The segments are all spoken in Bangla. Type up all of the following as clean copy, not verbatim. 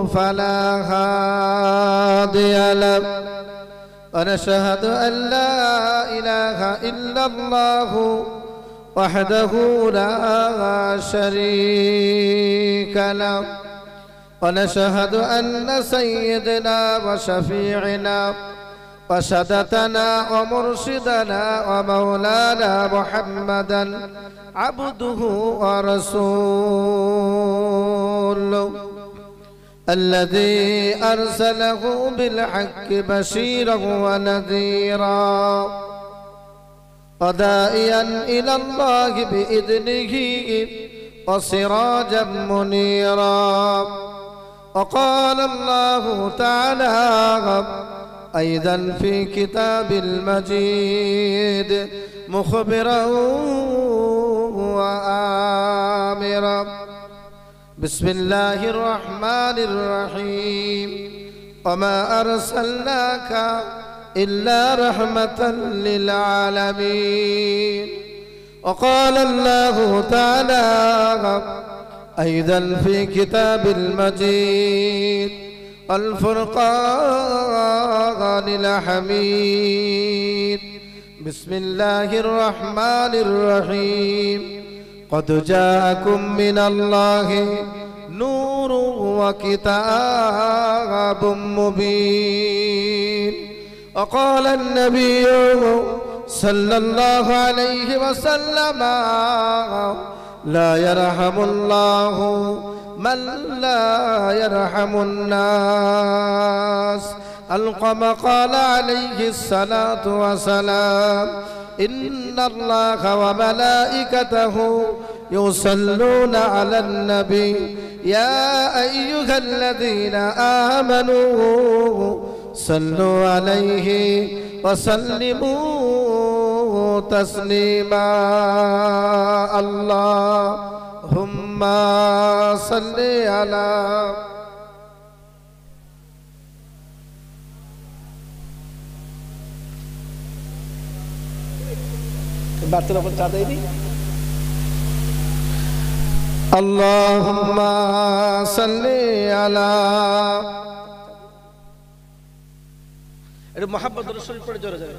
فلا هادي له ونشهد أن لا إله إلا الله وحده لا شريك له ونشهد أن سيدنا وشفيعنا وسادتنا ومرشدنا ومولانا محمدا عبده ورسوله الذي أرسله بالحق بشيرا ونذيرا وداعيا إلى الله بإذنه وسراجا منيرا وقال الله تعالى أيضا في كتاب المجيد مخبرا وآمرا بسم الله الرحمن الرحيم وما أرسلناك إلا رحمة للعالمين وقال الله تعالى أيضا في كتاب المجيد الفرقان الحميد بسم الله الرحمن الرحيم قد جاءكم من الله نور وكتاب مبين وقال النبي صلى الله عليه وسلم لا يرحم الله من لا يرحم الناس القم قال عليه الصلاة والسلام إن الله وملائكته يصلون على النبي يا أيها الذين آمنوا صلوا عليه وسلموا تسليما اللهم صل على اللهم صل على मोहब्बत रसूल पढ़े जोरे जोरे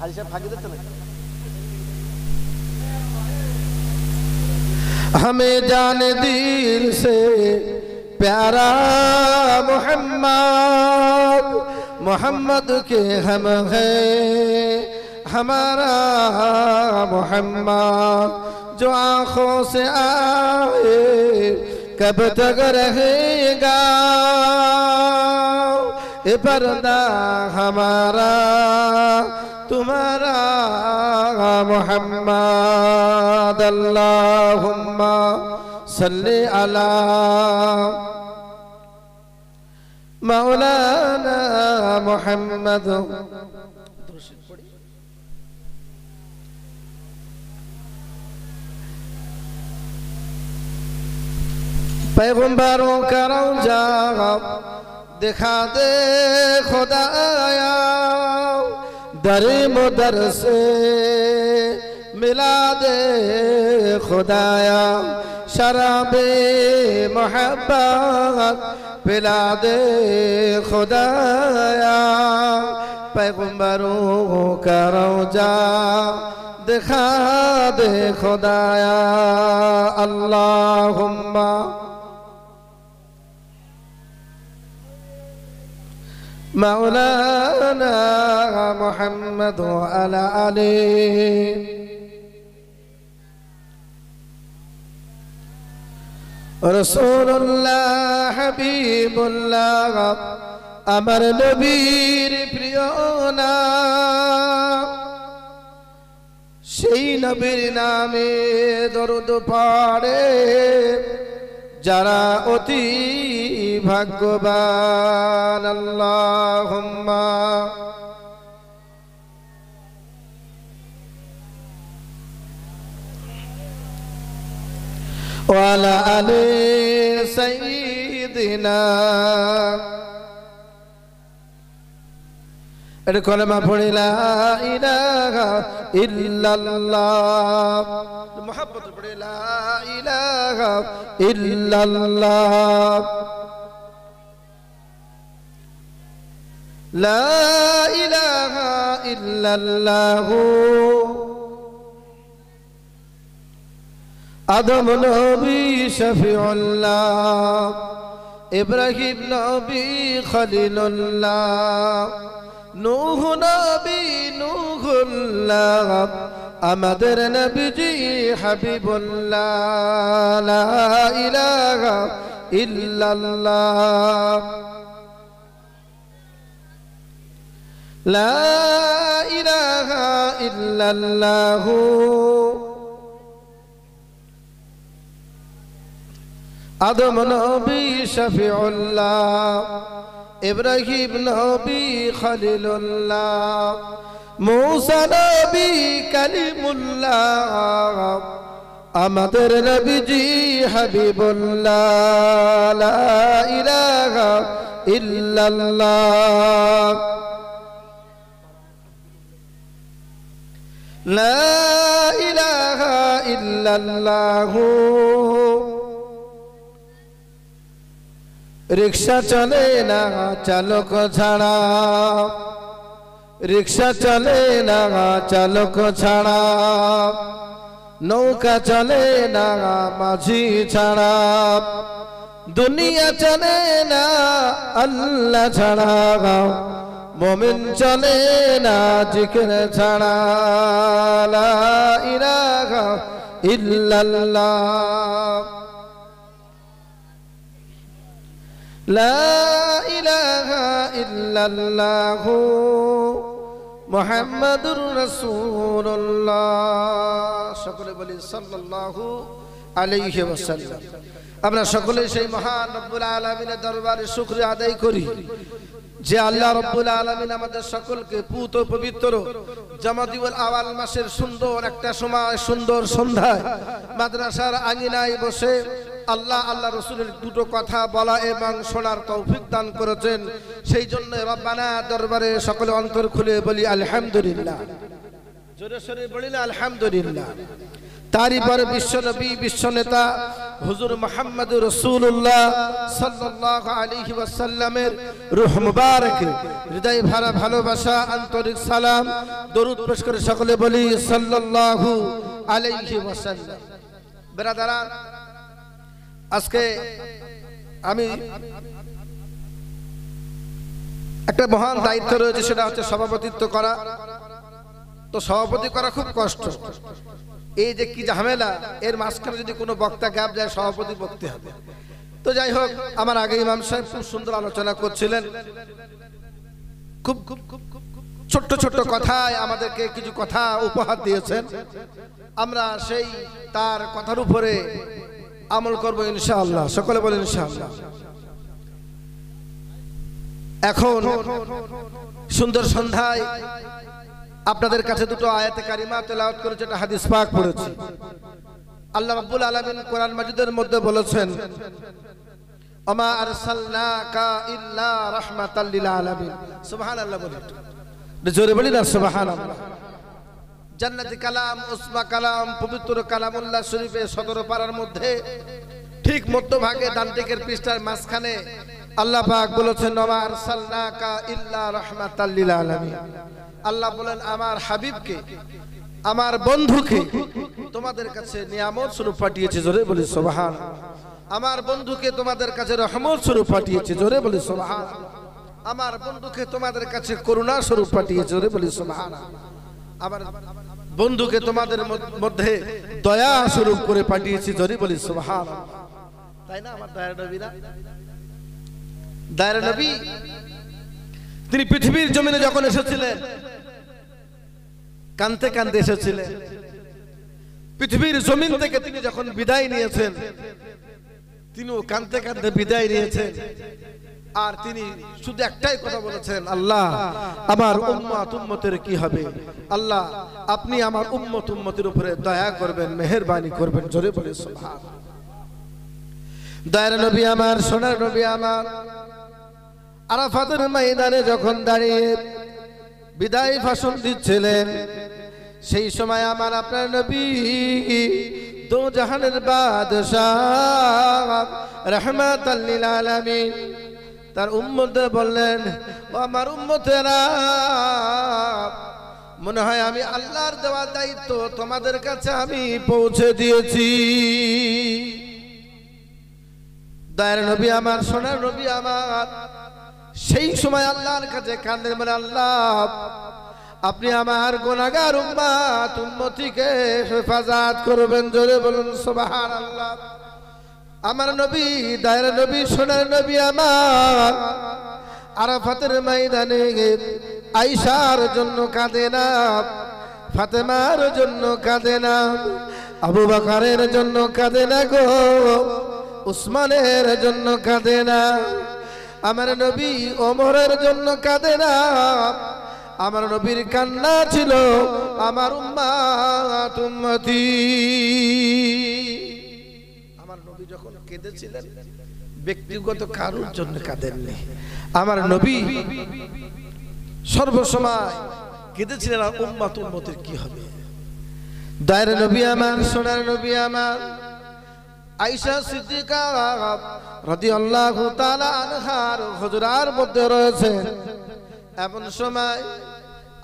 हाजी साहब भागी देते ना हमें जाने दिल से प्यारा मोहम्मद मोहम्मद के हम हैं हमारा मोहम्मद जो आँखों से आए कब तक रहेगा ये पर्दा हमारा तुम्हारा मोहम्मद अल्लाहुम्मा सल्ली अला मौलाना मोहम्मद पैगंबरों का रौजा दिखा दे खुदाया दरे मुदर से मिला दे खुदाया शराबे मोहब्बत पिला दे खुदाया पैगंबरों का रौजा दिखा दे खुदाया अल्लाहुम्मा मौलाना मुहम्मद अला आले रसूलुल्लाह हबीबुल्लाह अमर नबीर प्रिय नाम সেই নবীর নামে দরুদ পড়ে যারা অতি ভাগ্যবান আল্লাহুম্মা ওয়ালা আলি সাইয়্যিদিনা এর কলমা পড়ে লা ইলাহা ইল্লাল্লাহ মুহাব্বত পড়ে লা ইলাহা ইল্লাল্লাহ লা ইলাহা ইল্লাল্লাহু আদম নবী শফিউল্লাহ ইব্রাহিম নবী খলিলুল্লাহ নূহ নবী নূহুল্লাহ আমাদের নবীজি হাবিবুল্লাহ লা ইলাহা ইল্লাল্লাহ লা ইলাহা ইল্লাল্লাহু আদম নবী শফিউল্লাহ ইব্রাহিম নবী খলিলুল্লাহ মূসা নবী কালিমুল্লাহ আমাদের নবীজি হাবিবুল্লাহ লা ইলাহা ইল্লাল্লাহ লা ইলাহা ইল্লাল্লাহু রিক্সা চলে না চালক ছাড়া রিক্সা চলে না চালক ছাড়া নৌকা চলে না মাঝি ছাড়া দুনিয়া চলে না আল্লাহ ছাড়া মুমিন চলে না জিকির ছাড়া লা ইলাহা ইল্লাল্লাহ লা ইলাহা ইল্লাল্লাহু মুহাম্মাদুর রাসূলুল্লাহ সকলে বলি সাল্লাল্লাহু আলাইহি ওয়াসাল্লাম। আমরা সকলে সেই মহান রব্বুল আলামিনের দরবারে শুকরিয়া আদায় করি যে আল্লাহ রব্বুল আলামিন আমাদের সকলকে পুত পবিত্র জামাদিউল আওয়াল মাসের সুন্দর একটা সময় সুন্দর সন্ধ্যায় মাদ্রাসার আঙিনায় বসে আল্লাহ আল্লাহ রসুলের দুটো কথা বলা এবং শোনার তৌফিক দান করেছেন। সেই জন্য রব্বানা দরবারে সকলে অন্তর খুলে বলি আলহামদুলিল্লাহ, জোরে সোরে বলি না আলহামদুলিল্লাহ। তারই পরে বিশ্বনবী বিশ্বনেতা হুজুর মুহাম্মদ রাসূলুল্লাহ সাল্লাল্লাহু আলাইহি ওয়াসাল্লামের রূহ মুবারক হৃদয় ভরা ভালোবাসা আন্তরিক সালাম দরুদ পেশ করে সকলে বলি সাল্লাল্লাহু আলাইহি ওয়াসাল্লাম। ব্রাদারান, আজকে আমি একটা মহান দায়িত্ব রয়েছে, সেটা হচ্ছে সভাপতিত্ব করা। তো সভাপতি করা খুব কষ্ট, এই যে কি ঝামেলা, এর মাঝখানে যদি কোনো বক্তা গ্যাপ যায় সভাপতি বকতে হবে। তো যাই হোক, আমার আগে ইমাম সাহেব খুব সুন্দর আলোচনা করছিলেন, খুব ছোট্ট ছোট্ট কথায় আমাদেরকে কিছু কথা উপহার দিয়েছেন। আমরা সেই তার কথার উপরে আমল করবো ইনশাআল্লাহ, সকলে বলেন ইনশাআল্লাহ। এখন সুন্দর সন্ধ্যায় আপনাদের কাছে দুটো আয়াতে কারিমা তেলাওয়াত করে যেটা হাদিস পাক পড়েছি। আল্লাহ রাব্বুল আলামিন কোরআন মাজিদের মধ্যে বলেছেন, ওমা আরসালনাকা ইল্লা রাহমাতাল লিল আলামিন। সুবহানাল্লাহ বলেন, জোরে বলি না সুবহানাল্লাহ। জান্নাতি কালাম, উসমা কালাম, পবিত্র কালামুল্লাহ শরীফে 17 পারার মধ্যে ঠিক মধ্যভাগে ডান দিকের পৃষ্ঠার মাঝখানে আল্লাহ পাক বলেছেন, ওমা আরসালনাকা ইল্লা রাহমাতাল লিল আলামিন। আল্লাহ বলেন, আমার হাবিবকে, আমার বন্ধুকে তোমাদের কাছে নিয়ামত স্বরূপ পাঠিয়েছে। জোরে বলি সুবহান। আমার বন্ধুকে তোমাদের কাছে রহমত স্বরূপ পাঠিয়েছে। জোরে বলি সুবহান। আমার বন্ধুকে তোমাদের কাছে করুণা স্বরূপ পাঠিয়েছে। জোরে বলি সুবহান। আমার বন্ধুকে তোমাদের মধ্যে দয়া স্বরূপ করে পাঠিয়েছি। জোরে বলি সুবহান। তাই না? আমার দয়ার নবী না? দয়ার নবী তিনি পৃথিবীর জমিনে যখন এসেছিলেন কাঁদতে কাঁদতে এসেছিলেন। পৃথিবীর জমিন থেকে তিনি যখন বিদায় নিয়েছেন তিনিও কাঁদতে কাঁদতে বিদায় নিয়েছেন। আর তিনি শুধু একটাই কথা বলেছেন, আল্লাহ আমার উম্মত উম্মতের কি হবে, আল্লাহ আপনি আমার উম্মত উম্মতের উপরে দয়া করবেন, মেহেরবানি করবেন। জোরে বলে সুবহান। দয়ার নবী আমার, সোনার নবী আমার আরাফাতের ময়দানে যখন দাঁড়িয়ে বিদায় ভাষণ দিচ্ছিলেন, সেই সময় আমার আপনার নবী দো জাহানের বাদশাহ রাহমাতাল লিল আলামিন তার উম্মতদের বললেন, ও আমার উম্মতেরা, মনে হয় আমি আল্লাহর দেওয়া দায়িত্ব তোমাদের কাছে আমি পৌঁছে দিয়েছি। দয়ার নবী আমার, সোনার নবী আমার, সেই সময় আল্লাহর কাছে কাঁদেন, বলে আল্লাহ আপনি আমার গুনাহগার উম্মত উম্মতিকে হেফাজত করবেন। জোরে বলুন সুবহানাল্লাহ। আমার নবী, দয়ার নবী, সোনার নবী আমার আরাফাতের ময়দানে আয়েশার জন্য কাঁদে না, ফাতেমার জন্য কাঁদে না, আবু বকরের জন্য কাঁদে না গো, উসমানের জন্য কাঁদে না, আমার নবী ওমরের জন্য কাঁদে না। আমার নবীর কান্না ছিল আমার উম্মত উম্মতি। আমার নবী যখন কেঁদেছিলেন ব্যক্তিগত কারোর জন্য কাঁদেননি। আমার নবী সর্বসময় কেঁদেছিলেন উম্মত উম্মতির কি হবে। দয়ার নবী আমার, সোনার নবী আমার আয়েশা সিদ্দিকা রাদিয়াল্লাহু তাআলা আনহার হুজরার মধ্যে রয়েছে। এমন সময়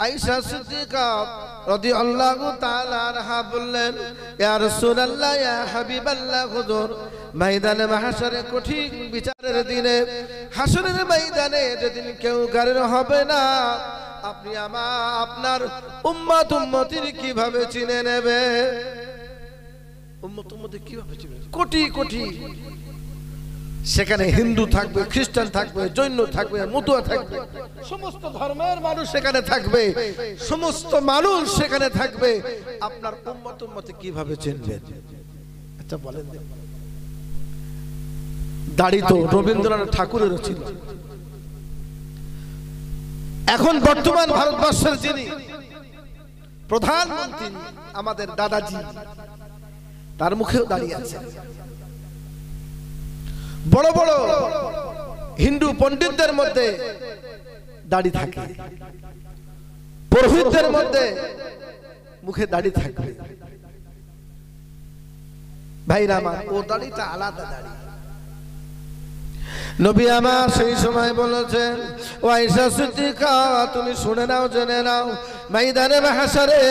আয়েশা সিদ্দিকা রাদিয়াল্লাহু তাআলা আনহা বললেন, ইয়া রাসূলুল্লাহ, ইয়া হাবিবাল্লাহ, হুজুর ময়দানে মাহশরে কঠিন বিচারের দিনে, হাসরের ময়দানে যেদিন কেউ গায়ের হবে না, আপনি আপনার উম্মত উম্মতির কিভাবে চিনে নেবে? উম্মত উম্মতি কিভাবে চিনে? কোটি কোটি, সেখানে হিন্দু থাকবে, খ্রিস্টান থাকবে, জৈন থাকবে, মতুয়া থাকবে, সমস্ত ধর্মের মানুষ সেখানে থাকবে, সমস্ত মানুষ সেখানে থাকবে। আপনার উম্মত উম্মতি কিভাবে চিনবেন? আচ্ছা বলেন। দাড়ি তো রবীন্দ্রনাথ ঠাকুরেরও ছিল। এখন বর্তমান ভারতবর্ষের যিনি প্রধানমন্ত্রী আমাদের দাদাজি, তার মুখেও দাঁড়িয়ে আছে। বড় বড় হিন্দু পণ্ডিতদের মধ্যে দাড়ি থাকে, পুরোহিতদের মধ্যে মুখে দাড়ি থাকবে। ভাইরা আমার, ও দাড়িটা আলাদা দাড়ি। নবী আমার সেই সময় বলেছেন, ও আয়েশা সিদ্দিকা, তুমি শুনে নাও, জেনে নাও, ময়দানে মাহশরে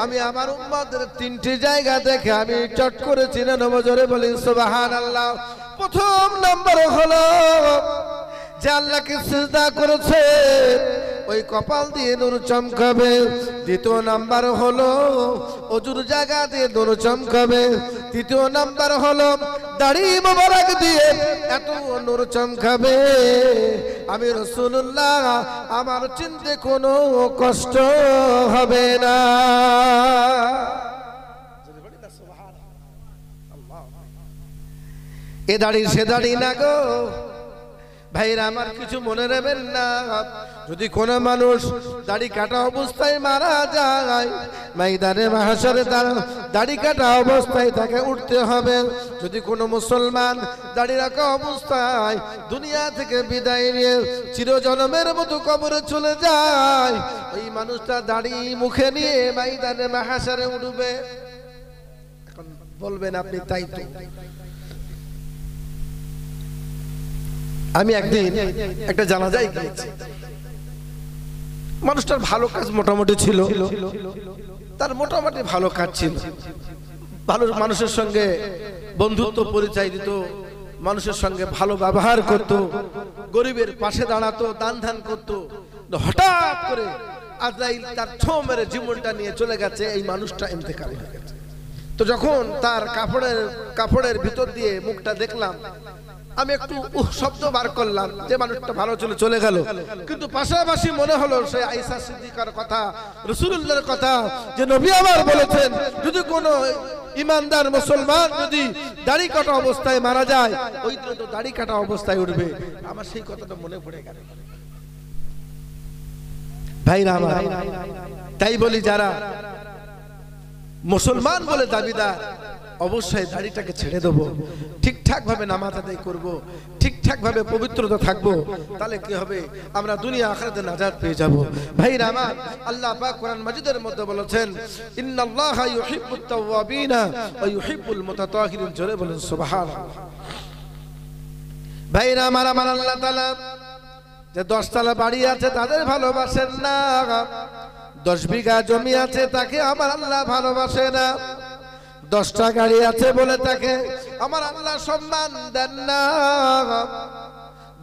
আমি আমার উম্মতের তিনটি জায়গা দেখে আমি চট করে চিনে নেব। জোরে বলি সুবহানাল্লাহ। প্রথম নম্বর হলো যে আল্লাহকে সিজদা করেছে, ওই কপাল দিয়ে নূর চমকাবে। দ্বিতীয় নাম্বার হলো অজুর জায়গা দিয়ে নূর চমকাবে। তৃতীয় নাম্বার হলো দাড়ি মোবারক দিয়ে এত নূর চমকাবে, আমি রাসূলুল্লাহ আমার চিনতে কোনো কষ্ট হবে না। এ দাড়ি সে দাড়ি না গো ভাইরা আমার, কিছু মনে নেবেন না। যদি কোনো মানুষ দাড়ি কাটা অবস্থায় মারা যায়, ময়দানে মাহশরে তার দাড়ি কাটা অবস্থায় তাকে উঠতে হবে। যদি কোনো মুসলমান দাড়ি রাখা অবস্থায় দুনিয়া থেকে বিদায় নিয়ে চিরজন্মের মতো কবরে চলে যায়, ওই মানুষটা দাড়ি মুখে নিয়ে ময়দানে মাহশরে উঠবে। এখন বলবেন আপনি, তাই তো। আমি একদিন একটা জানাজায় গিয়েছি। মানুষটার ভালো কাজ মোটামুটি ছিল, তার মোটামুটি ভালো কাজ ছিল, ভালো মানুষের সঙ্গে বন্ধুত্ব পরিচয় দিত, মানুষের সঙ্গে ভালো ব্যবহার করত, গরিবের পাশে দাঁড়াতো, দান ধ্যান করত। হঠাৎ করে আজরাইল তার ছোঁ মেরে জীবনটা নিয়ে চলে গেছে। এই মানুষটা ইন্তেকাল হয়ে গেছে। তো যখন তার কাপড়ের ভিতর দিয়ে মুখটা দেখলাম, আমি একটু শব্দ বার করলাম যে মানুষটা ভালো চলে গেল, কিন্তু পাশাপাশি মনে হলো সেই আয়েশা সিদ্দিকার কথা, রাসূলুল্লাহর কথা, যে নবী আমার বলেছেন, যদি কোনো ইমানদার মুসলমান যদি দাড়ি কাটা অবস্থায় মারা যায়, ওই দিন তো দাড়ি কাটা অবস্থায় উঠবে। আমার সেই কথাটা মনে পড়ে গেল। ভাইরা আমার, তাই বলি যারা মুসলমান বলে দাবিদার, অবশ্যই দাড়িটাকে ছেড়ে দেবো, ঠিকঠাক ভাবে নামাজ আদায় করবো, ঠিকঠাক ভাবে পবিত্রতা থাকবো, তাহলে কি হবে? আমরা দুনিয়া আখিরাতে নাজাত পেয়ে যাব। ভাইরা আমার, আল্লাহ পাক কোরআন মাজিদের মধ্যে বলেছেন, ইন্নাল্লাহা ইউহিব্বুত তাওয়াবিনা ওয়া ইউহিব্বুল মুতাতাহিরিন। জোরে বলেন সুবহানাল্লাহ। ভাইরা আমার আল্লাহ তাআলা যে 10 তলা বাড়ি আছে তাদের ভালোবাসেন না, 10 বিঘা জমি আছে তাকে আমার আল্লাহ ভালোবাসে না, 10টা গাড়ি আছে বলে তাকে আমার আল্লাহ সম্মান দেন না,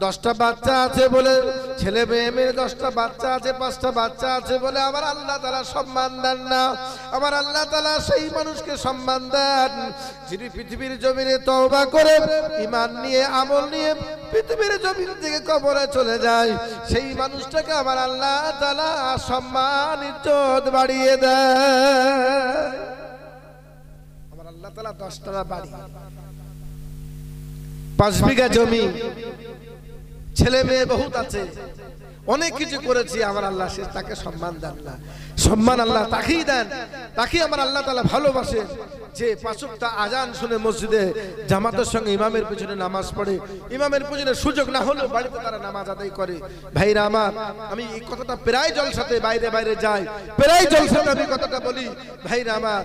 10টা বাচ্চা আছে বলে ছেলে মেয়ে 10টা বাচ্চা আছে 5টা বাচ্চা আছে বলে আমার আল্লাহ তাআলা সম্মান দেন না। আমার আল্লাহ তাআলা সেই মানুষকে সম্মান দেন যিনি পৃথিবীর জমিনে তওবা করে ঈমান নিয়ে আমল নিয়ে পৃথিবীর জমিন থেকে কবরে চলে যায়, সেই মানুষটাকে আমার আল্লাহ তাআলা সম্মান ইজ্জত বাড়িয়ে দেয়। আমার আল্লাহ তাআলা 10টা বাড়ি 5 বিঘা জমি ছেলে মেয়ে বহুত আছে অনেক কিছু করেছি, আমার আল্লাহ সে তাকে সম্মান দেন না। সম্মান আল্লাহ তাকেই দেন, তাকে আমার আল্লাহ তাআলা ভালোবাসেন যে 5 ওয়াক্ত আজান শুনে মসজিদে জামাতের সঙ্গে ইমামের পিছনে নামাজ পড়ে, ইমামের পিছনে সুযোগ না হলেও বাড়িতে তারা নামাজ আদায় করে। ভাইরা আমার, আমি এই কথাটা প্রায় জলসাতে বাইরে বাইরে যাই, প্রায় জলসাতে আমি কথাটা বলি। ভাইরা আমার,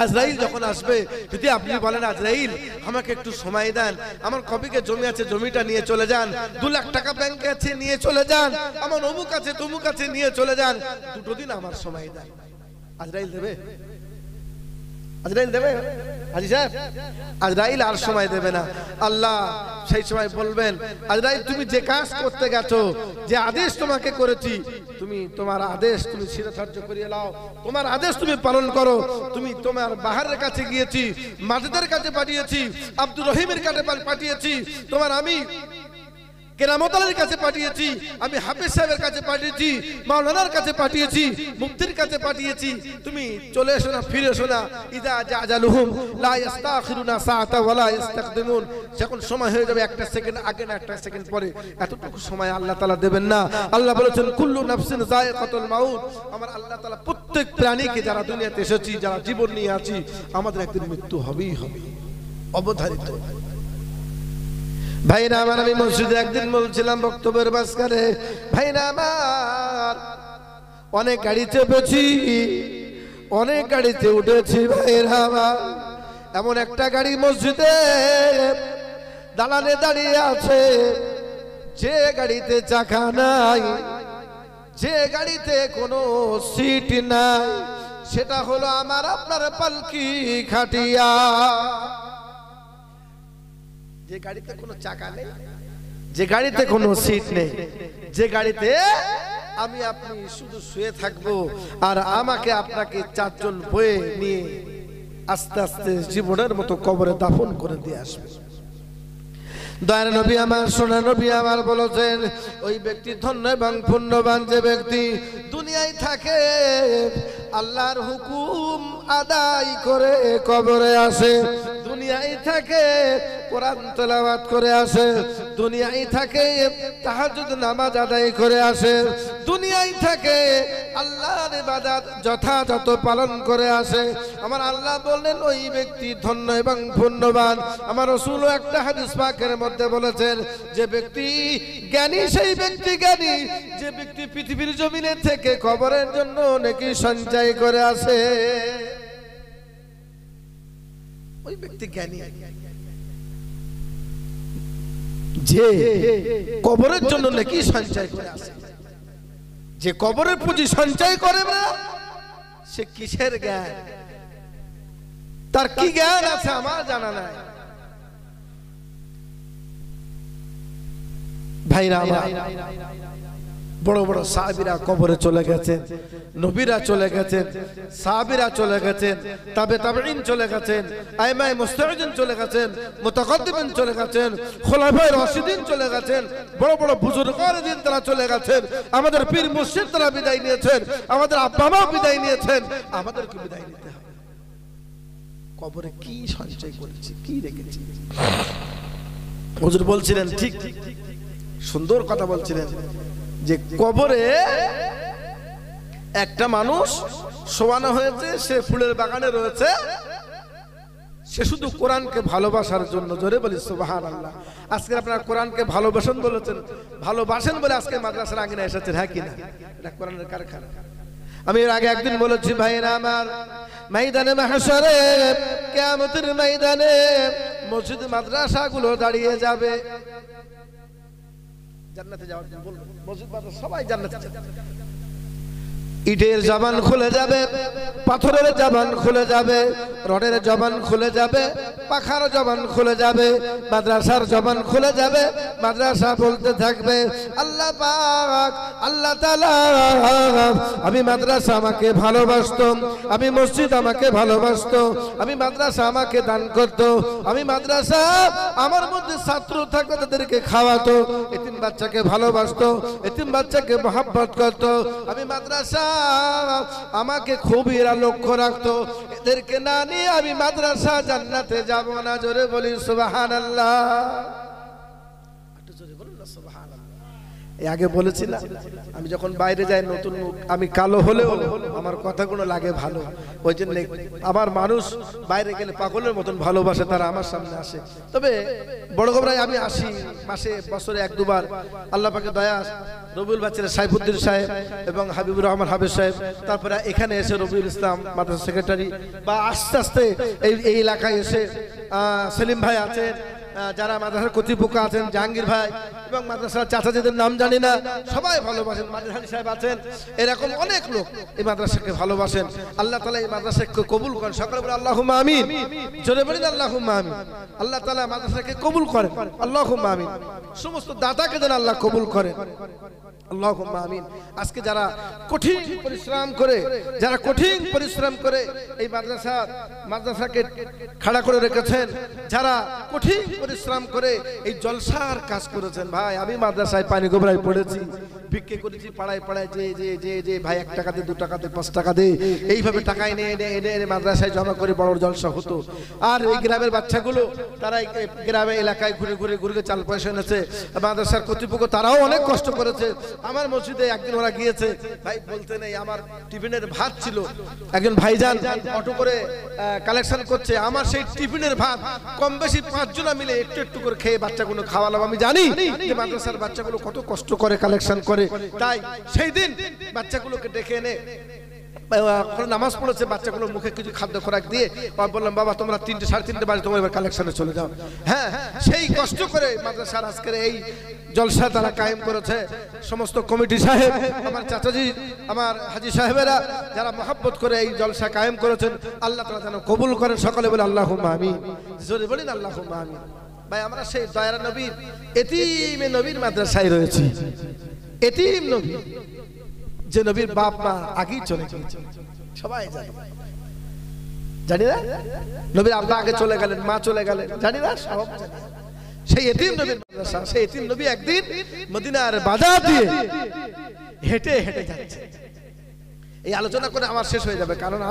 আজরাইল যখন আসবে, যদি আপনি বলেন আজরাইল আমাকে একটু সময় দেন, আমার কবিকে জমি আছে জমিটা নিয়ে চলে যান, 2 লাখ টাকা ব্যাংকে আছে নিয়ে চলে যান, আমার অমুক আছে তমুক আছে নিয়ে চলে যান, 2 দিন আমার সময় দেন, আজরাইল দেবে? আজরাইল দেবে? হাজী সাহেব, আজরাইল আর সময় দেবে না। আল্লাহ সেই সময় বলবেন, আজরাইল তুমি যে কাজ করতে গেছো, যে আদেশ তোমাকে করেছি, তুমি তোমার আদেশ তুমি শিরোধার্য করিয়ে নাও, তোমার আদেশ তুমি পালন করো। তুমি তোমার বাহারের কাছে গিয়েছি, মাজিদের কাছে পাঠিয়েছি, আব্দুর রহিমের কাছে পাঠিয়েছি, তোমার আমি কেরামত আলীর কাছে পাঠিয়েছি, আমি হাফেজ সাহেবের কাছে পাঠিয়েছি, মাওলানার কাছে পাঠিয়েছি, মুফতির কাছে পাঠিয়েছি, তুমি চলে এসো না, ফিরে এসো না। ইযা জাআজালুহুম লা ইস্তাখিরুনা সাআতা ওয়া লা ইস্তাকদিমুন, যখন সময় হয়ে যাবে 1টা সেকেন্ড আগে না 1টা সেকেন্ড পরে, এতটুকু সময় আল্লাহ তাআলা দেবেন না। আল্লাহ বলেছেন কুল্লু নাফসিন যায়কাতুল মাউত, আমার আল্লাহ তাআলা প্রত্যেক প্রাণীকে যারা দুনিয়াতে এসেছি, যারা জীবন নিয়ে আছি, আমাদের একদিন মৃত্যু হবেই হবে, অবধারিত। ভাইরা আমার, আমি মসজিদে একদিন বলছিলাম বক্তব্যের মাঝখানে, ভাইরা আমার অনেক গাড়ি চেপেছি, অনেক গাড়িতে উঠেছি, ভাইরা আমার এমন একটা গাড়ি মসজিদে দালানে দাঁড়িয়ে আছে, যে গাড়িতে চাকা নাই, যে গাড়িতে কোনো সিট নাই, সেটা হলো আমার আপনার পালকি খাটিয়া। যে গাড়িতে কোনো চাকা নেই, যে গাড়িতে কোনো সিট নেই, যে গাড়িতে আমি আপনি শুধু শুয়ে থাকবো, আর আমাকে আপনাকে 4 জন বয়ে নিয়ে আস্তে আস্তে জীবনের মতো কবরে দাফন করে দিয়ে আসবে। দয়ার নবী আমার, সোনা নবী আমার বলেছেন, ওই ব্যক্তি ধন্য এবং পুণ্যবান যে ব্যক্তি দুনিয়ায় থাকে, আল্লাহর হুকুম আদায় করে কবরে আসে, দুনিয়ায় থাকে কোরআন তেলাওয়াত করে আসে, দুনিয়ায় থাকে তাহাজ্জুদ নামাজ আদায় করে আসে, দুনিয়ায় থাকে আল্লাহর ইবাদত যথাযথ পালন করে আসে। আমার আল্লাহ বললেন ওই ব্যক্তি ধন্য এবং পুণ্যবান। আমার রাসূলও একটা হাদিস পাকের মধ্যে বলেছেন, যে ব্যক্তি জ্ঞানী সেই ব্যক্তি জ্ঞানী, যে ব্যক্তি পৃথিবীর জমিনে থেকে কবরের জন্য নেকি সঞ্চয় করে আসে, ওই ব্যক্তি জ্ঞানী। যে কবরের জন্য নেকি সঞ্চয় করে আসে, যে কবরের পুঁজি সঞ্চয় করে না, সে কিসের জ্ঞান, তার কি জ্ঞান আছে আমার জানা নাই। ভাইরা আমার, বড় বড় সাহাবীরা কবরে চলে গেছেন, নবীরা চলে গেছেন, সাহাবীরা চলে গেছেন, তাবেঈন চলে গেছেন, আইমায়ে মুস্তাহিদিন চলে গেছেন, মুতাকাদ্দিমিন চলে গেছেন, খুলাফায়ে রাশিদিন চলে গেছেন, বড় বড় বুজুর্গরা দিন তারা চলে গেছেন, আমাদের পীর মুর্শিদ তারা বিদায় নিয়েছেন, আমাদের আব্বা মা বিদায় নিয়েছেন, আমাদেরকে বিদায় নিতে হবে। কবরে কি সঞ্চয় করেছি, কি রেখেছি? হুজুর বলছিলেন, ঠিক সুন্দর কথা বলছিলেন, যে কবরে একটা মানুষ শোয়ানো হয়েছে, সে ফুলের বাগানে রয়েছে, সে শুধু কোরআনকে ভালোবাসার জন্য। জোরে বলি সুবহানাল্লাহ। আজকে আপনারা কোরআনকে ভালোবাসেন বলেছেন, ভালোবাসেন বলে আজকে মাদ্রাসার আঙিনা এসেছেন, হ্যাঁ কিনা? এটা কোরআনের কারখানা। আমি এর আগে একদিন বলেছি, ভাইরা আমার, ময়দানে মাহশারে, কিয়ামতের ময়দানে মসজিদ মাদ্রাসাগুলো দাঁড়িয়ে যাবে। জান্নাতে যাওয়ার জন্য বলবো, মসজিদ মাদ্রাসা সবাই জান্নাতে যাবে। ইটের জবান খুলে যাবে, পাথরের জবান খুলে যাবে, রডের জবান খুলে যাবে, পাখার জবান খুলে যাবে, মাদ্রাসার জবান খুলে যাবে। মাদ্রাসা বলতে থাকবে, আল্লাহ পাক, আল্লাহ তাআলা, আমি মাদ্রাসা আমাকে ভালোবাসতো, আমি মসজিদ আমাকে ভালোবাসতো, আমি মাদ্রাসা আমাকে দান করতো, আমি মাদ্রাসা আমার মধ্যে ছাত্র থাকতো তাদেরকে খাওয়াতো, এতিম বাচ্চাকে ভালোবাসতো, এতিম বাচ্চাকে মহব্বত করতো, আমি মাদ্রাসা আমাকে খুবই লক্ষ্য রাখতো। এদেরকে না নিয়ে আমি মাদ্রাসা জান্নাতে যাব না। জোরে বলি সুবহানাল্লাহ। একটু জোরে বলুন না সুবহানাল্লাহ। এই আগে বলেছিলাম আমি যখন বাইরে যাই নতুন মুখ, আমি কালো হলেও আমার কথাগুলো লাগে ভালো। ওই জন্য আমার মানুষ বাইরে গেলে পাগলের মতন ভালোবাসে, তারা আমার সামনে আসে। তবে বড় গোবরায় আমি আসি মাসে বছরে এক দুবার। আল্লাহ পাকের দয়া, রবিউল বাচ্চারা সাইফুদ্দিন সাহেব এবং হাবিবুর রহমান হাফেজ সাহেব, তারপরে এখানে এসে রবিউল ইসলাম মাদ্রাসা সেক্রেটারি, বা আস্তে আস্তে এই এলাকায় এসে সেলিম ভাই আছেন, যারা মাদ্রাসার কর্তৃপক্ষ আছেন, জাহাঙ্গীর ভাই এবং মাদ্রাসার চাচাজিদের নাম জানি না, সবাই ভালোবাসেন। মাদ্রাসা সাহেব আছেন, এরকম অনেক লোক এই মাদ্রাসাকে ভালোবাসেন। আল্লাহ তাআলা এই মাদ্রাসাকে কবুল করেন। সকলে বলে আল্লাহুম্মা আমিন। জোরে বলেন আল্লাহুম্মা আমিন। আল্লাহ তাআলা মাদ্রাসাকে কবুল করেন, আল্লাহুম্মা আমিন। সমস্ত দাতাকে যেন আল্লাহ কবুল করেন, আল্লাহুম্মা আমিন। আজকে যারা কঠিন পরিশ্রম করে এই মাদ্রাসাকে খাড়া করে রেখেছেন, যারা কঠিন পরিশ্রম করে এই জলসার কাজ করেছেন, ভাই আমি মাদ্রাসায় পানি গোবরায় পড়েছি, ভিক্ষে করেছি পাড়ায় পাড়ায়, যে ভাই 1 টাকা দে, 2 টাকা দে, 5 টাকা দে, এইভাবে টাকা এনে মাদ্রাসায় জমা করে বড় জলসা হতো। আর এই গ্রামের বাচ্চাগুলো তারা গ্রামে এলাকায় ঘুরে চাল পয়সা এনেছে। মাদ্রাসার কর্তৃপক্ষ তারাও অনেক কষ্ট করেছে। আমার মসজিদে একদিন ওরা গিয়েছে, ভাই বলতে নেই, আমার টিফিনের ভাত ছিল, একজন ভাইজান অটো করে কালেকশন করছে, আমার সেই টিফিনের ভাত কম বেশি 5 জনা মিলে একটু একটু করে খেয়ে বাচ্চাগুলো খাওয়ালাম। আমি জানি যে মাদ্রাসার বাচ্চাগুলো কত কষ্ট করে কালেকশন করে, তাই সেই দিন বাচ্চাগুলোকে ডেকে এনে নামাজ পড়েছে, বাচ্চাগুলো মুখে কিছু খাদ্য খোরাক দিয়ে বললাম, বাবা তোমরা 3টে 3:30 বাজে তোমরা এবার কালেকশনে চলে যাও। হ্যাঁ, সেই কষ্ট করে মাদ্রাসার আজকের এই জলসা তারা কায়েম করেছে। সমস্ত কমিটি সাহেব, আমার চাচাজি, আমার হাজি সাহেবেরা যারা মহব্বত করে এই জলসা কায়েম করেছেন, আল্লাহ তাআলা যেন কবুল করেন। সকলে বলে আল্লাহুম্মা আমিন। জোরে বলেন আল্লাহুম্মা আমিন। ভাই আমরা সেই দয়ার নবীর, এতিমে নবীর মাদ্রাসায় রয়েছি। এতিম নবী, যে নবীর বাপ মা আগেই চলে গিয়েছে, সবাই জানি না, নবীর আব্বা আগে চলে গেলেন, মা চলে গেলেন, জানি না, সব জানি। সেই এতিম নবীর মাদ্রাসা, সেই এতিম নবী একদিন মদিনার বাজার দিয়ে হেঁটে হেঁটে যাচ্ছে। এই আলোচনা করে আমার শেষ হয়ে যাবে, কারণ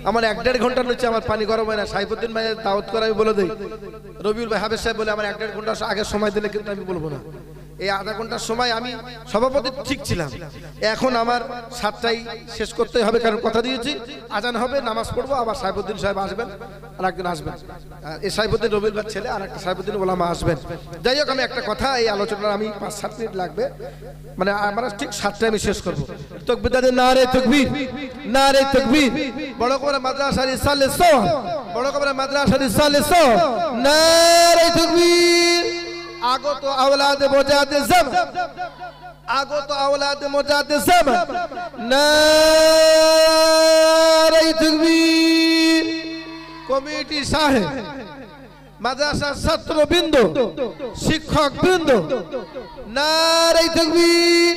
আমার 1-1.5 ঘন্টার নিচে আমার পানি গরম হয় না। সাইফুদ্দিন ভাই দাওয়াত করে আমি বলে দিই, রবিউল ভাই হাফেজ সাহেব বলে আমার 1-1.5 ঘন্টা আগে সময় দিলে কিন্তু আমি বলবো না। এই আধা ঘন্টার সময় আমি সভাপতি ঠিক ছিলাম, এখন আমার 7টায় শেষ করতে হবে, কারণ কথা দিয়েছি আজান হবে, নামাজ পড়বো, আবার সাইফুদ্দিন সাহেব আসবেন, আর একজন আসবেন, এই সাইফুদ্দিন রবিউল ভাই ছেলে, আর একটা সাইফুদ্দিন ওলামা আসবেন। যাই হোক, আমি একটা কথা, এই আলোচনা আমি 5-7 মিনিট লাগবে, মানে আমরা ঠিক 7টায় আমি শেষ করবো। তাকবীর দাদে, নারে তাকবীর, নারে তাকবীর। বড় করে মাদ্রাসার ইসালে সো, বড় করে মাদ্রাসার ইসালে সো, নারে তাকবীর। আগত আওলাদ মুজাহিদ জামান, আগত আওলাদ মুজাহিদ জামান, নারে তাকবীর। কমিটি সাহেব, মাদ্রাসার ছাত্রবৃন্দ, শিক্ষকবৃন্দ, নারে তাকবীর।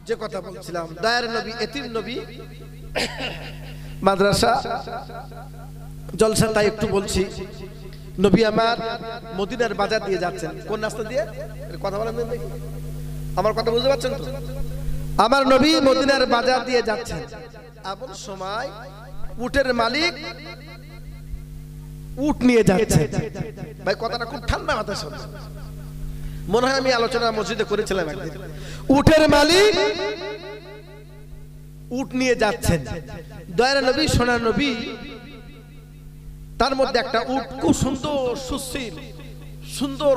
যে কথা বলছিলাম, দয়ার নবী, এতিম নবী, মাদ্রাসা জলসা, তাই একটু বলছি। নবী আমার মদিনার বাজার দিয়ে যাচ্ছেন, কোন রাস্তা দিয়ে? কথা বলেন দেখি, আমার কথা বুঝতে পারছেন তো? আমার নবী মদিনার বাজার দিয়ে যাচ্ছেন, এমন সময় উটের মালিক উট নিয়ে যাচ্ছে। ভাই কথাটা খুব ঠান্ডা মাথায় শুনে, মনে হয় আমি আলোচনা মসজিদে করেছিলাম একদিন। উটের মালিক উট নিয়ে যাচ্ছেন, দয়ার নবী, সোনার নবী, তার মধ্যে একটা উট, খুব সুন্দর সুশীল, সুন্দর,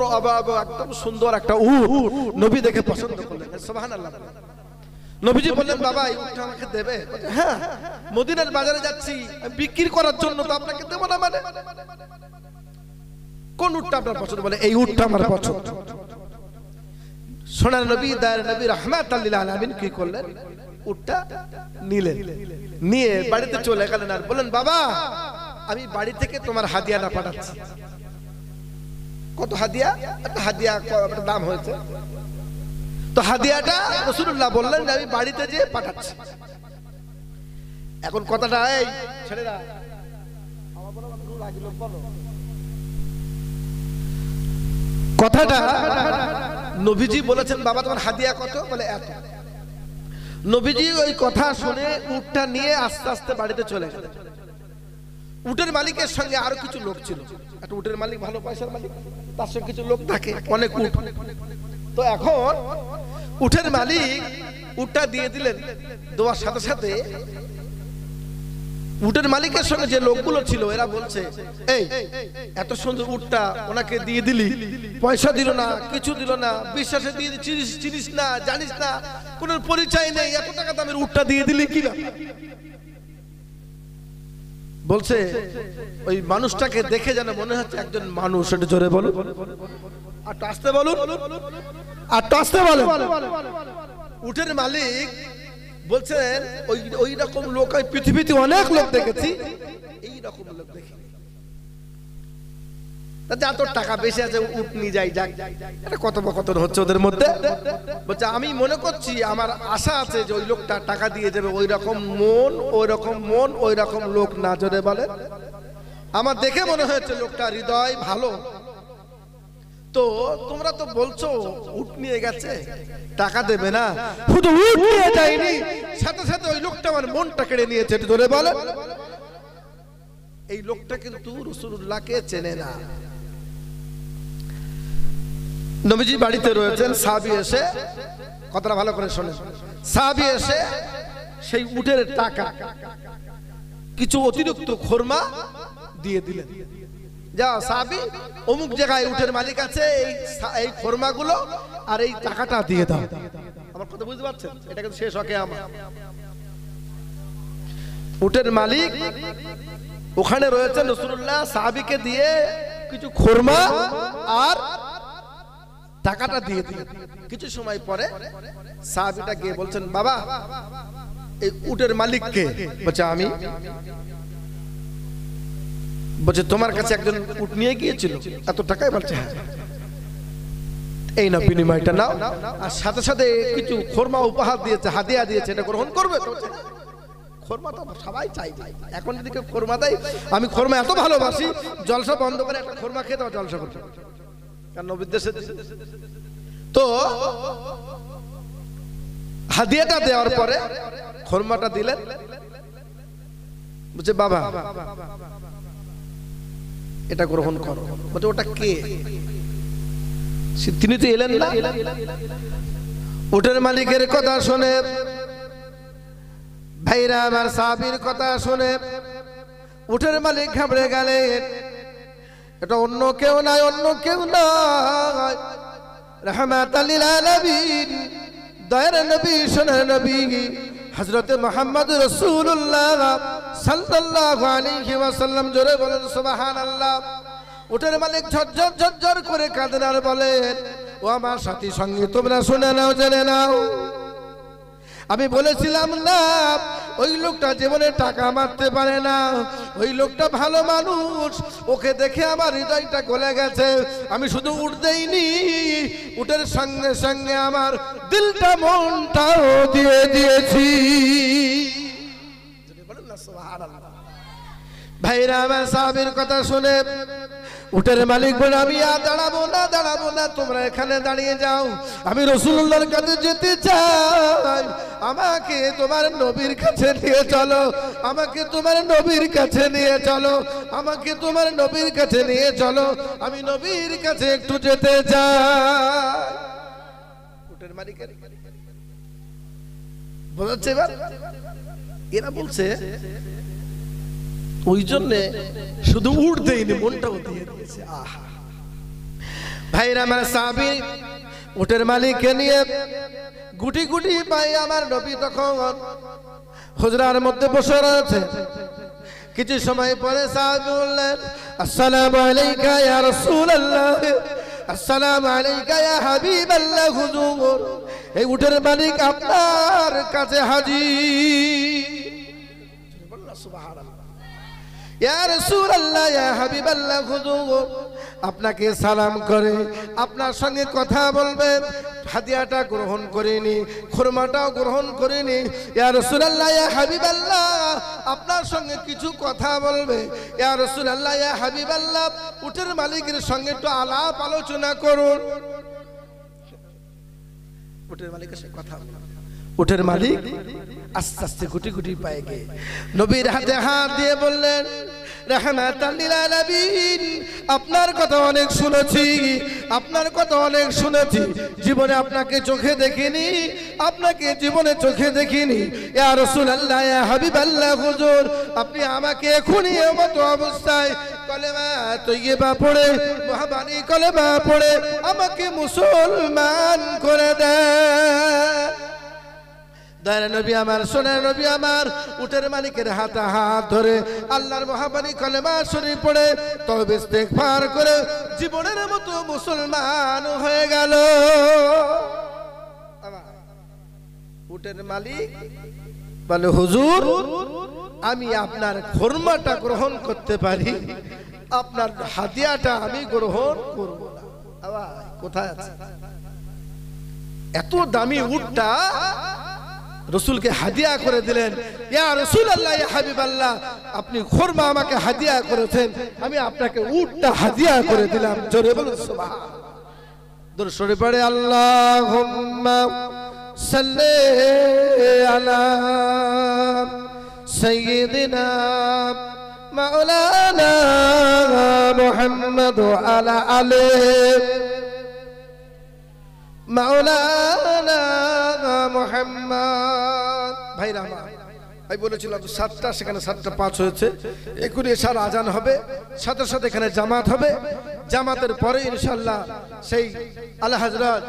একদম সুন্দর একটা উট নবী দেখে পছন্দ করলেন। সুবহানাল্লাহ। নবীজি বললেন, বাবা এই উটটা আমাকে দেবে? হ্যাঁ, মদিনার বাজারে যাচ্ছি বিক্রি করার জন্য, তো আপনাকে দেব না মানে? কোন উটটা আপনার পছন্দ? বলে এই উটটা আমার পছন্দ। সোনার নবী দয়ার নবী রাহমাতাল লিল আলামিন কি করলেন? উটটা নিলেন, নিয়ে বাড়িতে চলে গেলেন আর বলেন, বাবা আমি বাড়ি থেকে তোমার হাদিয়াটা পাঠাচ্ছি। কত হাদিয়া? একটা হাদিয়া একটা দাম হয়েছে, তো হাদিয়াটা রাসূলুল্লাহ বললেন যে আমি বাড়িতে যেয়ে পাঠাচ্ছি। এখন কথাটা এই ছেলেরা আমার বলো লাগিল বলো কথাটা নবীজি বলেছেন, বাবা তোমার হাদিয়া কত? বলে এত। নবীজি ওই কথা শুনে উটটা নিয়ে আস্তে আস্তে বাড়িতে চলে গেলেন। উটের মালিকের সঙ্গে আরো কিছু লোক ছিল, একটা উটের মালিক ভালো পয়সার মালিক, তার সঙ্গে কিছু লোক থাকে, অনেক উট। তো এখন উটের মালিক উটটা দিয়ে দিলেন, দেওয়ার সাথে সাথে উটের মালিকের সঙ্গে যে লোকগুলো ছিল এরা বলছে, এই এত সুন্দর উটটা ওনাকে দিয়ে দিলি, পয়সা দিল না, কিছু দিল না, বিশ্বাসে দিয়ে চিনিস না, জানিস না, কোন পরিচয় নেই, এত টাকা দামের উটটা দিয়ে দিলি কি না? বলছে ওই মানুষটাকে দেখে যেন মনে হচ্ছে একজন মানুষ। একটু জোরে বলো, আর আসতে বলুন, আর আসতে বলো। উটের মালিক বলছেন ওই রকম লোক আমি পৃথিবীতে অনেক লোক দেখেছি, এই রকম লোক দেখিনি। যা তোর টাকা বেশি আছে উট নিয়ে যাই, যাক এটা কথোপকথন হচ্ছে ওদের মধ্যে। বলছে আমি মনে করছি, আমার আশা আছে যে ওই লোকটা টাকা দিয়ে যাবে, ওই রকম মন, ওই রকম মন, ওই রকম লোক না। জোরে বলে, আমার দেখে মনে হয়েছে লোকটা হৃদয় ভালো। তো তোমরা তো বলছো উট নিয়ে গেছে, টাকা দেবে না, শুধু উট নিয়ে যায়নি, সাথে সাথে ওই লোকটা আমার মনটা কেড়ে নিয়েছে। ধরে বলে এই লোকটা কিন্তু রাসূলুল্লাহকে চেনে না। নবীজি বাড়িতে রয়েছেন, সাহাবী এসে, কথাটা ভালো করে শোনেন, সাহাবী এসে সেই উটের টাকা কিছু অতিরিক্ত খরমা দিয়ে দিলেন। যা সাহাবী অমুক জায়গায় উটের মালিক আছে, এই খরমাগুলো আর এই টাকাটা দিয়ে দাও। আমার কথা বুঝতে পারছেন? এটা কিন্তু শেষ হকে আমার উটের মালিক ওখানে রয়েছেন, রাসূলুল্লাহ সাহাবীকে দিয়ে কিছু খরমা আর টাকাটা দিয়ে দিলেন। কিছু সময় পরে সাহাবীটা গিয়ে বলছেন, বাবা এই উটের মালিক কে? বলছে আমি। বলছে তোমার কাছে একজন উট নিয়ে গিয়েছিল এত টাকায়? বলছে হ্যাঁ। এই না বিনিময়টা নাও, আর সাথে সাথে কিছু খরমা উপহার দিয়েছে, হাদিয়া দিয়েছে, এটা গ্রহণ করবে? খরমা তো সবাই চাই, এখন যদি কেউ খরমা দেয়, আমি খরমা এত ভালোবাসি, জলসা বন্ধ করে একটা খরমা খেতে জলসা করতে, কারণ নবীর দেশে। তো হাদিয়াটা দেওয়ার পরে খরমাটা দিলেন। বলছে বাবা এটা গ্রহণ করো। বলছে ওটা কে? তিনি তো এলেন না। উটের মালিকের কথা শুনে, ভাইরা আমার, সাহাবীর কথা শুনে উটের মালিক ঘাবড়ে গেলেন। এটা অন্য কেউ নাই, অন্য কেউ নাই, রাহমাতাল লিল আলামিন, দয়ার নবী, সোনার নবী হযরত মুহাম্মদ রাসূলুল্লাহ সাল্লাল্লাহু আলাইহি ওয়াসাল্লাম। জোরে বলেন সুবহানাল্লাহ। উটের মালিক ঝরঝর ঝরঝর করে কাঁদেন আর বলেন, ও আমার সাথী সঙ্গী, তোমরা শুনে নাও, জেনে নাও, আমি বলেছিলাম না ওই লোকটা জীবনে টাকা মারতে পারে না, ওই লোকটা ভালো মানুষ, ওকে দেখে আমার হৃদয়টা গলে গেছে। আমি শুধু উট দেইনি, উটের সঙ্গে সঙ্গে আমার দিলটা, মনটাও দিয়ে দিয়েছি। ভাইরা আমার, সাহাবীর কথা শুনে উটের মালিক বলে, আমি আর দাঁড়াবো না, তোমরা এখানে দাঁড়িয়ে যাও, আমি রাসূলুল্লাহর কাছে যেতে চাই, আমাকে তোমার নবীর কাছে নিয়ে চলো, আমাকে তোমার নবীর কাছে নিয়ে চলো, আমাকে তোমার নবীর কাছে নিয়ে চলো, আমি নবীর কাছে একটু যেতে চাই। উটের মালিকের বোঝাচ্ছে এবার, এরা বলছে ওই জন্য শুধু উট দেয়নি, মনটাও দিয়ে দিয়েছে। আহা ভাইরা আমার, সাহাবী উটের মালিককে নিয়ে গুটি গুটি পায়ে আমার নবী তখন হুজরার মধ্যে বসে রয়েছে। কিছু সময় পরে সাহাবী বললেন, আসসালামু আলাইকা ইয়া রাসূলুল্লাহ, আসসালামু আলাইকা ইয়া হাবিবাল্লাহ। হুজুর, এই উটের মালিক আপনার কাছে হাজির। সুবহানাল্লাহ। ইয়া রাসূলুল্লাহ, ইয়া হাবিবাল্লাহ, হুজুর আপনাকে সালাম করে আপনার সঙ্গে কথা বলবে। হাদিয়াটা গ্রহণ করিনি, খুরমাটাও গ্রহণ করিনি। ইয়া রাসূলুল্লাহ, ইয়া হাবিবাল্লাহ আপনার সঙ্গে কিছু কথা বলবে। ইয়া রাসূলুল্লাহ, ইয়া হাবিবাল্লাহ উটের মালিকের সঙ্গে একটু আলাপ আলোচনা করুন। উটের মালিকের সাথে কথা বলুন। উটের মালিক আস্তে আস্তে গুটি গুটি পায়ে গিয়ে নবীর হাতে হাত দিয়ে বললেন, রাহমাতাল লিল আলামিন, আপনার কথা অনেক শুনেছি, আপনার কথা অনেক শুনেছি, জীবনে আপনাকে চোখে দেখিনি, আপনাকে জীবনে চোখে দেখিনি। ইয়া রাসূলুল্লাহ, ইয়া হাবিবাল্লাহ, হুজুর আপনি আমাকে এখনই এমত অবস্থায় কলেমা তৈয়বা পড়ে, মহাবানী কলেমা পড়ে আমাকে মুসলমান করে দেন। দয়ার নবী আমার, সোনার নবী আমার উটের মালিকের হাতে হাত ধরে আল্লাহর মহাবানী কলেমা শরীফ পড়ে তওবা ইস্তেগফার করে জীবনের মতো মুসলমান হয়ে গেল। উটের মালিক বলে, হুজুর আমি আপনার খুরমাটা গ্রহণ করতে পারি, আপনার হাদিয়াটা আমি গ্রহণ করব না। আবার কোথায় আছে? এত দামি উটটা রসুলকে হাদিয়া করে দিলেন। ইয়া রাসূলুল্লাহ, ইয়া হাবিবাল্লাহ আপনি খুরমা আমাকে হাদিয়া করেছেন, আমি আপনাকে উটটা হাদিয়া করে দিলাম। জোরে বলুন সুবহানাল্লাহ। দরুদ শরীফ পড়ে আল্লাহুম্মা সাল্লি আলা সাইয়্যিদিনা মাওলানা মুহাম্মদ আলা আলিহি মাওলানা মুহাম্মদ। ভাই রামা আমি বলেছিলাম 7টা, সেখানে 7:05 হয়েছে। এখনই এশার আজান হবে, সাথে সাথে এখানে জামাত হবে। জামাতের পরে ইনশাআল্লাহ সেই আলা হযরত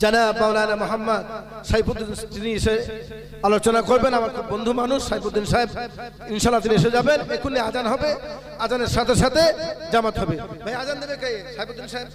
জনাব মাওলানা মোহাম্মদ সাইফুদ্দিন তিনি এসে আলোচনা করবেন। আমার খুব বন্ধু মানুষ সাইফুদ্দিন সাহেব, ইনশাআল্লাহ তিনি এসে যাবেন। এখনই আজান হবে, আজানের সাথে সাথে জামাত হবে। ভাই আজান দেবে কে? সাইফুদ্দিন সাহেব।